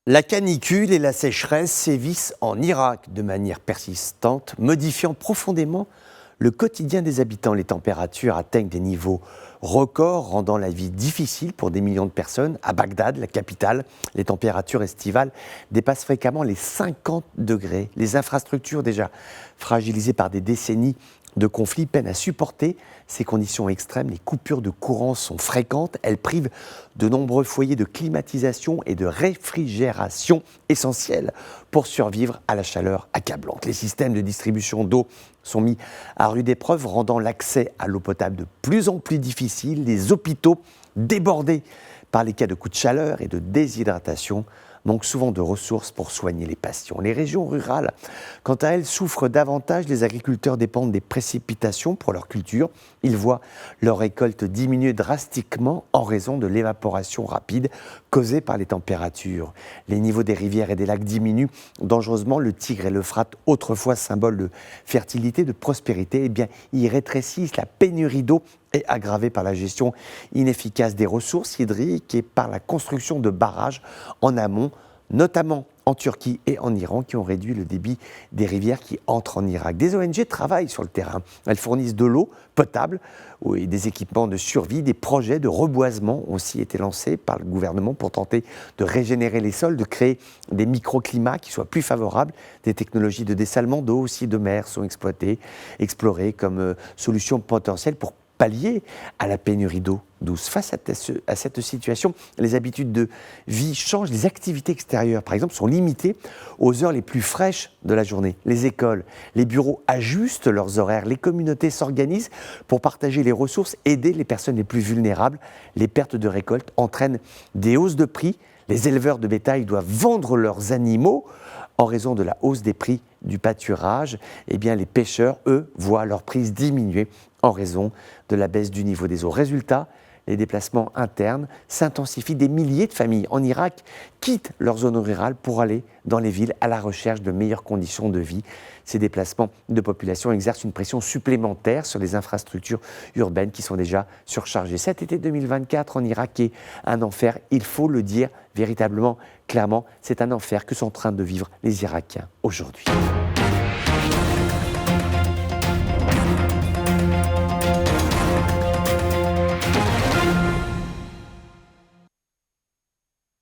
La canicule et la sécheresse sévissent en Irak de manière persistante, modifiant profondément le quotidien des habitants. Les températures atteignent des niveaux records, rendant la vie difficile pour des millions de personnes. À Bagdad, la capitale, les températures estivales dépassent fréquemment les 50 degrés. Les infrastructures déjà fragilisées par des décennies de conflits peinent à supporter ces conditions extrêmes. Les coupures de courant sont fréquentes. Elles privent de nombreux foyers de climatisation et de réfrigération essentiels pour survivre à la chaleur accablante. Les systèmes de distribution d'eau sont mis à rude épreuve, rendant l'accès à l'eau potable de plus en plus difficile. Les hôpitaux, débordés par les cas de coups de chaleur et de déshydratation, manquent souvent de ressources pour soigner les patients. Les régions rurales, quant à elles, souffrent davantage. Les agriculteurs dépendent des précipitations pour leur culture. Ils voient leur récolte diminuer drastiquement en raison de l'évaporation rapide causée par les températures. Les niveaux des rivières et des lacs diminuent dangereusement. Le Tigre et l'Euphrate, autrefois symbole de fertilité, de prospérité, y rétrécissent. La pénurie d'eau est aggravée par la gestion inefficace des ressources hydriques et par la construction de barrages en amont, notamment en Turquie et en Iran, qui ont réduit le débit des rivières qui entrent en Irak. Des ONG travaillent sur le terrain. Elles fournissent de l'eau potable et des équipements de survie. Des projets de reboisement ont aussi été lancés par le gouvernement pour tenter de régénérer les sols, de créer des microclimats qui soient plus favorables. Des technologies de dessalement d'eau aussi de mer sont explorées comme solution potentielle pour pallier à la pénurie d'eau douce. Face à cette situation, les habitudes de vie changent. Les activités extérieures, par exemple, sont limitées aux heures les plus fraîches de la journée. Les écoles, les bureaux ajustent leurs horaires. Les communautés s'organisent pour partager les ressources, aider les personnes les plus vulnérables. Les pertes de récolte entraînent des hausses de prix. Les éleveurs de bétail doivent vendre leurs animaux en raison de la hausse des prix du pâturage. Les pêcheurs, eux, voient leur prise diminuer en raison de la baisse du niveau des eaux. Résultat, les déplacements internes s'intensifient. Des milliers de familles en Irak quittent leur zone rurale pour aller dans les villes à la recherche de meilleures conditions de vie. Ces déplacements de population exercent une pression supplémentaire sur les infrastructures urbaines qui sont déjà surchargées. Cet été 2024 en Irak est un enfer, il faut le dire véritablement clairement, c'est un enfer que sont en train de vivre les Irakiens aujourd'hui.